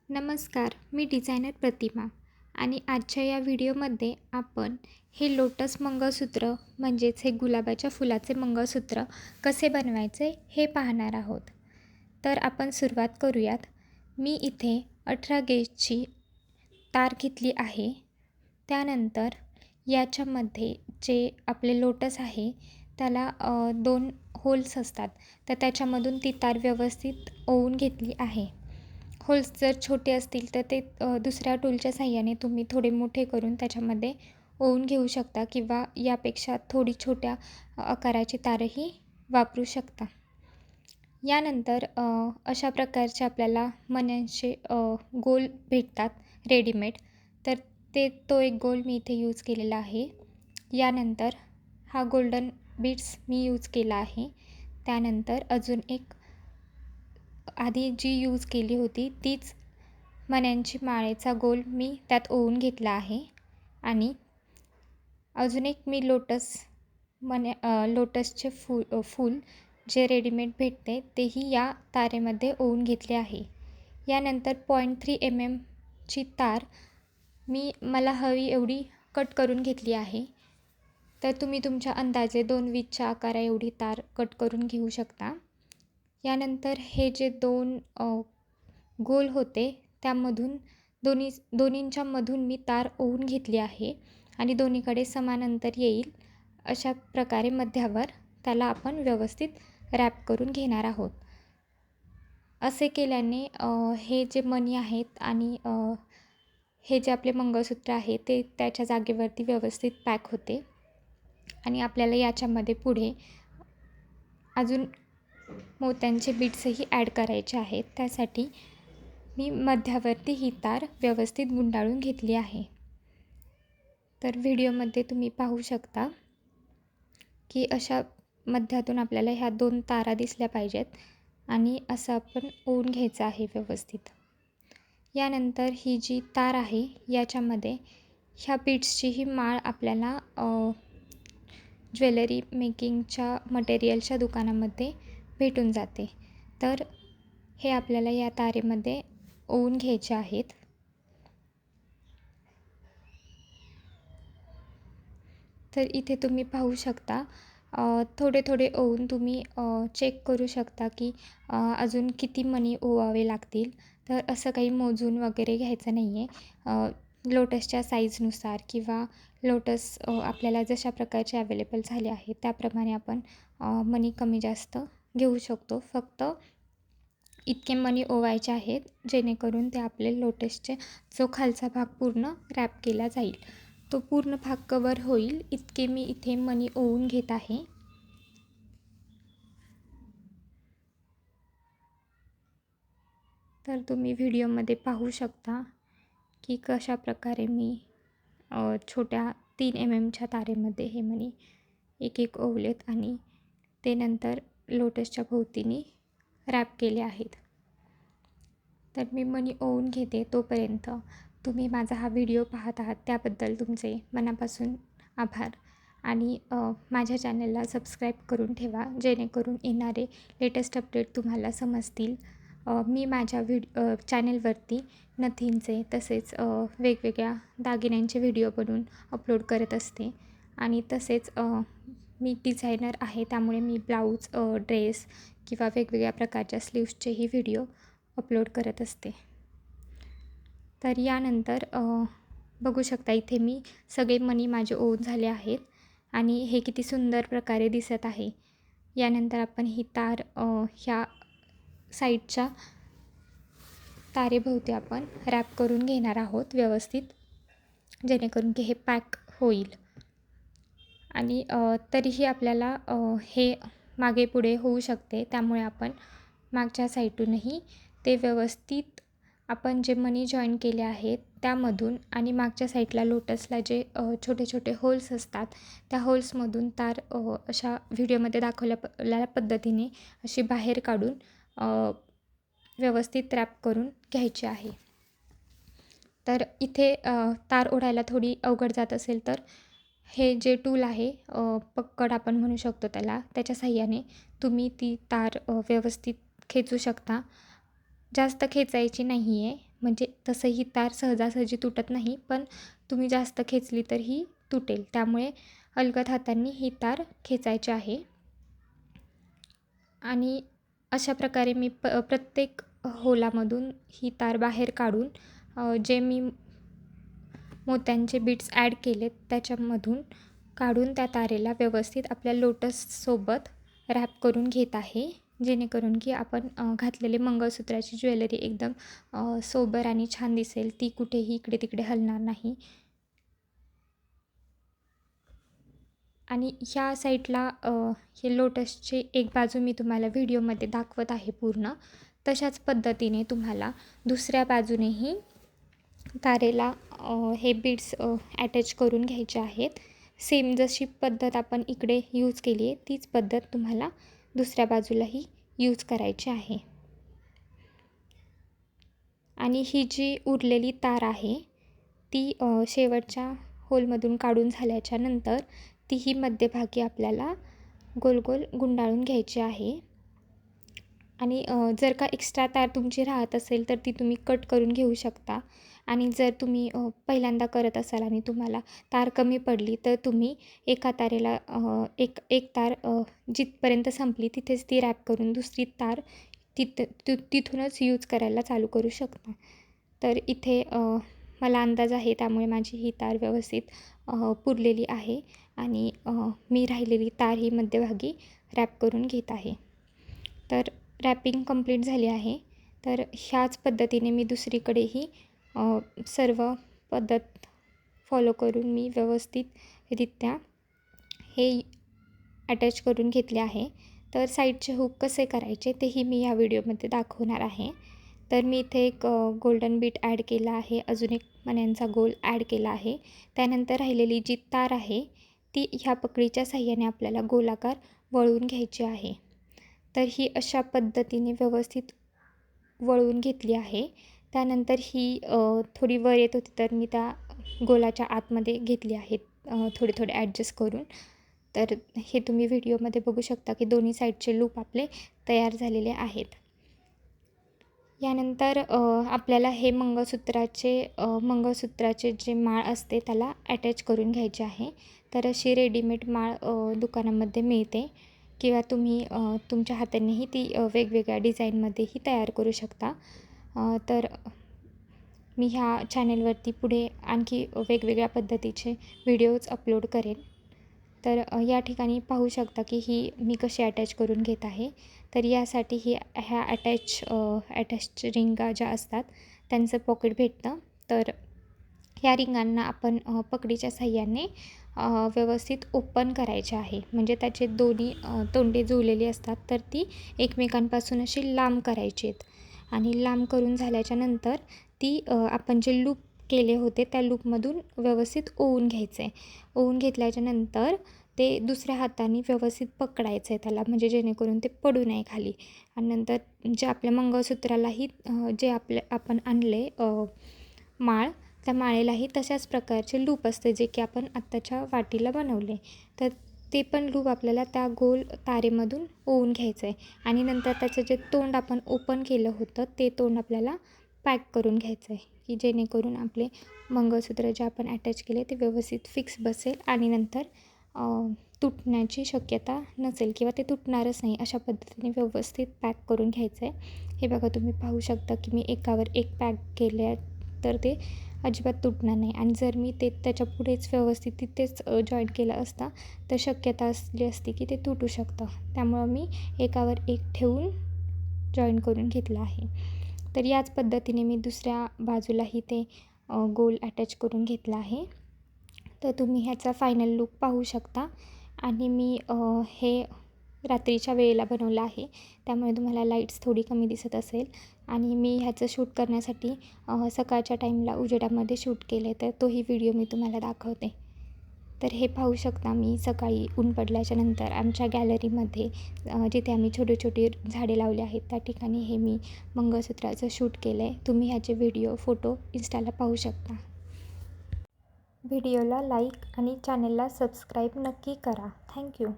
नमस्कार, मी डिझायनर प्रतिमा आणि आजच्या या व्हिडिओमध्ये आपण हे लोटस मंगळसूत्र म्हणजेच हे गुलाबाच्या फुलाचे मंगळसूत्र कसे बनवायचे हे पाहणार आहोत. तर आपण सुरुवात करूयात. मी इथे 18 गेजची तार घेतली आहे. त्यानंतर याच्यामध्ये जे आपले लोटस आहे त्याला 2 होल्स असतात, तर त्याच्यामधून ती तार व्यवस्थित ओवून घेतली आहे. होल्स जर छोटे असतील तर ते दुसऱ्या टूलच्या साहाय्याने तुम्ही थोडे मोठे करून त्याच्यामध्ये ओवून घेऊ शकता किंवा यापेक्षा थोडी छोट्या आकाराची तारही वापरू शकता. यानंतर अशा प्रकारचे आपल्याला मण्यांचे गोल भेटतात रेडीमेड, तर तो एक गोल मी इथे यूज केलेला आहे. यानंतर हा गोल्डन बीड्स मी यूज केला आहे. त्यानंतर अजून एक आधी जी यूज केली होती तीच मण्यांची माळेचा गोल मी त्यात ओवून घेतला आहे. आणि अजून एक मी लोटसचे फूल जे रेडीमेड भेटते तेही या तारेमध्ये ओवून घेतले आहे. यानंतर 0.3 mm ची तार मला हवी एवढी कट करून घेतली आहे. तर तुम्ही तुमच्या अंदाजे 2 वीजच्या आकारा एवढी तार कट करून घेऊ शकता. यानंतर हे जे 2 गोल होते त्यामधून दोन्हींच्या मधून मी तार ओवून घेतली आहे आणि दोन्हीकडे समान अंतर येईल अशा प्रकारे मध्यावर त्याला आपण व्यवस्थित रॅप करून घेणार आहोत. असे केल्याने हे जे मणी आहेत आणि हे जे आपले मंगळसूत्र आहे ते त्याच्या जागेवरती व्यवस्थित पॅक होते. आणि आपल्याला याच्यामध्ये पुढे अजून मोत्यांचे बीड्सही ॲड करायचे आहेत. त्यासाठी मी मध्यावरती ही तार व्यवस्थित गुंडाळून घेतली आहे. तर व्हिडिओमध्ये तुम्ही पाहू शकता की अशा मध्यातून आपल्याला ह्या 2 तारा दिसल्या पाहिजेत आणि असं आपण ओवून घ्यायचं आहे व्यवस्थित. यानंतर ही जी तार आहे याच्यामध्ये ह्या बीड्सची ही माळ आपल्याला ज्वेलरी मेकिंगच्या मटेरियलच्या दुकानामध्ये भेटून जाते. तर हे आपल्याला या तारेमध्ये ओवून घ्यायचे आहेत. तर इथे तुम्ही पाहू शकता थोडे थोडे ओवून तुम्ही चेक करू शकता की अजून किती मणी ओवावे लागतील. तर असं काही मोजून वगैरे घ्यायचं नाही आहे. लोटसच्या साईजनुसार किंवा लोटस आपल्याला जशा प्रकारचे अवेलेबल झाले आहे त्याप्रमाणे आपण मणी कमी जास्त घेऊ शकतो. फक्त इतके मणी ओवायचे आहेत जेणेकरून ते आपले लोटसचे जो खालचा भाग पूर्ण रॅप केला जाईल, तो पूर्ण भाग कवर होईल इतके मी इथे मणी ओवून घेत आहे. तर तुम्ही व्हिडिओमध्ये पाहू शकता की कशा प्रकारे मी छोट्या 3 mmच्या तारेमध्ये हे मणी एक एक ओवलेत आणि ते नंतर लोटसच्या भोवतीने रॅप केले आहेत. तर मी मणी ओवून घेते तोपर्यंत तुम्ही माझा हा व्हिडिओ पाहत आहात त्याबद्दल तुमचे मनापासून आभार. आणि माझ्या चॅनलला सबस्क्राईब करून ठेवा जेणेकरून येणारे लेटेस्ट अपडेट तुम्हाला समजतील. मी माझ्या चॅनलवरती नथींचे तसेच वेगवेगळ्या दागिन्यांचे व्हिडिओ बनवून अपलोड करत असते. आणि तसेच मी डिझायनर आहे त्यामुळे मी ब्लाऊज, ड्रेस किंवा वेगवेगळ्या प्रकारच्या स्लीव्सचेही व्हिडिओ अपलोड करत असते. तर यानंतर बघू शकता इथे मी सगळे मणी माझे ओवून झाले आहेत आणि हे किती सुंदर प्रकारे दिसत आहे. यानंतर आपण ही तार ह्या साईडच्या तारेभोवती आपण रॅप करून घेणार आहोत व्यवस्थित, जेणेकरून की हे पॅक होईल. आणि तरीही आपल्याला हे मागे पुढे होऊ शकते, त्यामुळे आपण मागच्या साईडूनही ते व्यवस्थित आपण जे मणी जॉईन केले आहेत त्यामधून आणि मागच्या साईडला लोटसला जे छोटे छोटे होल्स असतात त्या होल्समधून तार अशा व्हिडिओमध्ये दाखवलेल्या पद्धतीने अशी बाहेर काढून व्यवस्थित रॅप करून घ्यायची आहे. तर इथे तार ओढायला थोडी अवघड जात असेल तर हे जे टूल आहे पक्कड आपण म्हणू शकतो त्याच्या साहाय्याने तुम्ही ती तार व्यवस्थित खेचू शकता. जास्त खेचायची नाही आहे, म्हणजे तसं ही तार सहजासहजी तुटत नाही, पण तुम्ही जास्त खेचली तर ही तुटेल. त्यामुळे अलगद हातांनी ही तार खेचायची आहे. आणि अशा प्रकारे मी प्रत्येक होलामधून ही तार बाहेर काढून जे मी मोत्यांचे बीट्स ॲड केलेत त्याच्यामधून काढून त्या तारेला व्यवस्थित आपल्या लोटससोबत रॅप करून घेत आहे, जेणेकरून की आपण घातलेले मंगळसूत्राची ज्वेलरी एकदम सोबर आणि छान दिसेल, ती कुठेही इकडे तिकडे हलणार नाही. आणि ह्या साईडला हे लोटसची एक बाजू मी तुम्हाला व्हिडिओमध्ये दाखवत आहे पूर्ण. तशाच पद्धतीने तुम्हाला दुसऱ्या बाजूनेही तारेला हे बीड्स अटॅच करून घ्यायचे आहेत. सेम जशी पद्धत आपण इकडे यूज केली आहे तीच पद्धत तुम्हाला दुसऱ्या बाजूलाही यूज करायची आहे. आणि ही जी उरलेली तार आहे ती शेवटच्या होलमधून काढून झाल्याच्या नंतर तीही मध्यभागी आपल्याला गोल गोल गुंडाळून घ्यायची आहे. आणि जर का एक्स्ट्रा तार तुमची राहत असेल तर ती तुम्ही कट करून घेऊ शकता. आणि जर तुम्ही पहिल्यांदा करत असाल आणि तुम्हाला तार कमी पडली तर तुम्ही एका तारेला एक तार जिथपर्यंत संपली तिथेच ती रॅप करून दुसरी तार तिथूनच यूज करायला चालू करू शकता. तर इथे मला अंदाज आहे त्यामुळे माझी ही तार व्यवस्थित पुरलेली आहे. आणि मी राहिलेली तार ही मध्यभागी रॅप करून घेत आहे. तर रॅपिंग कंप्लीट झाली आहे. तर ह्याच पद्धतीने मी दुसरीकडेही सर्व पद्धत फॉलो करून मी व्यवस्थितरित्या हे अटॅच करून घेतले आहे. तर साईडचे हुक कसे करायचे तेही मी या व्हिडिओमध्ये दाखवणार आहे. तर मी इथे एक गोल्डन बीट ॲड केला आहे, अजून एक मण्यांचा गोल ॲड केला आहे. त्यानंतर राहिलेली जी तार आहे ती ह्या पकडीच्या साहाय्याने आपल्याला गोलाकार वळवून घ्यायची आहे. तर ही अशा पद्धतीने व्यवस्थित वळवून घेतली आहे. त्यानंतर ही थोडी वर येत होती तर मी त्या गोलाच्या आतमध्ये घेतली आहे थोडे ॲडजस्ट करून. तर हे तुम्ही व्हिडिओमध्ये बघू शकता की दोन्ही साईडचे लूप आपले तयार झालेले आहेत. यानंतर आपल्याला हे मंगळसूत्राचे जे माळ असते त्याला अटॅच करून घ्यायचे आहे. तर अशी रेडीमेड माळ दुकानामध्ये मिळते किंवा तुम्ही तुमच्या हातानेही ती वेगवेगळ्या डिझाईनमध्येही तयार करू शकता. तर मी ह्या चॅनेलवरती पुढे आणखी वेगवेगळ्या पद्धतीचे व्हिडिओज अपलोड करेन. तर या ठिकाणी पाहू शकता की ही मी कशी अटॅच करून घेत आहे. तर यासाठी ह्या अटॅच रिंगा ज्या असतात त्यांचं पॉकेट भेटतं. तर ह्या रिंगांना आपण पकडीच्या साहाय्याने व्यवस्थित ओपन करायचे आहे. म्हणजे त्याचे दोन्ही तोंडे जुळलेली असतात तर ती एकमेकांपासून अशी लांब करायची आहेत. आणि लांब करून झाल्याच्या नंतर ती आपण जे लूप केले होते त्या लूपमधून व्यवस्थित ओवून घ्यायचं आहे. ओवून घेतल्याच्या नंतर ते दुसऱ्या हाताने व्यवस्थित पकडायचं आहे त्याला, म्हणजे जेणेकरून ते पडू नये खाली. आणि नंतर जे आपल्या मंगळसूत्रालाही जे आपण आणले माळ, त्या माळेलाही तशाच प्रकारचे लूप असते जे की आपण आत्ताच्या वाटीला बनवले. तर ते पण लूप आपल्याला त्या गोल तारेमधून ओवून घ्यायचं आहे. आणि नंतर त्याचं जे तोंड आपण ओपन केलं होतं ते तोंड आपल्याला पॅक करून घ्यायचं आहे की जेणेकरून आपले मंगळसूत्र जे आपण अटॅच केले ते व्यवस्थित फिक्स बसेल आणि नंतर तुटण्याची शक्यता नसेल किंवा ते तुटणारच नाही. अशा पद्धतीने व्यवस्थित पॅक करून घ्यायचं आहे. हे बघा तुम्ही पाहू शकता की मी एकावर एक पॅक केले तर ते अजिबात तुटणार नाही. आणि जर मी ते त्याच्या पुढेच व्यवस्थित तिथेच जॉईंट केलं असता तर शक्यता असली असती की ते तुटू शकतं. त्यामुळं मी एकावर एक ठेवून जॉईन करून घेतलं आहे. तर याच पद्धतीने मी दुसऱ्या बाजूलाही ते गोल अटॅच करून घेतला आहे. तर तुम्ही ह्याचा फायनल लूक पाहू शकता. आणि मी हे रात्रीच्या वेळेला बनवलं आहे त्यामुळे तुम्हाला लाईट्स थोडी कमी दिसत असेल. आणि मी ह्याचं शूट करण्यासाठी सकाळच्या टाईमला उजेडामध्ये शूट केले तर तोही व्हिडिओ मी तुम्हाला दाखवते. तर हे पाहू शकता मी सकाळी ऊन पडल्याच्या नंतर आमच्या गॅलरीमध्ये जिथे आम्ही छोटी झाडे लावली आहेत त्या ठिकाणी हे मी मंगळसूत्राचं शूट केलं आहे. तुम्ही ह्याचे व्हिडिओ फोटो इंस्टाला पाहू शकता. व्हिडिओला लाईक आणि चॅनलला सबस्क्राईब नक्की करा. थँक्यू.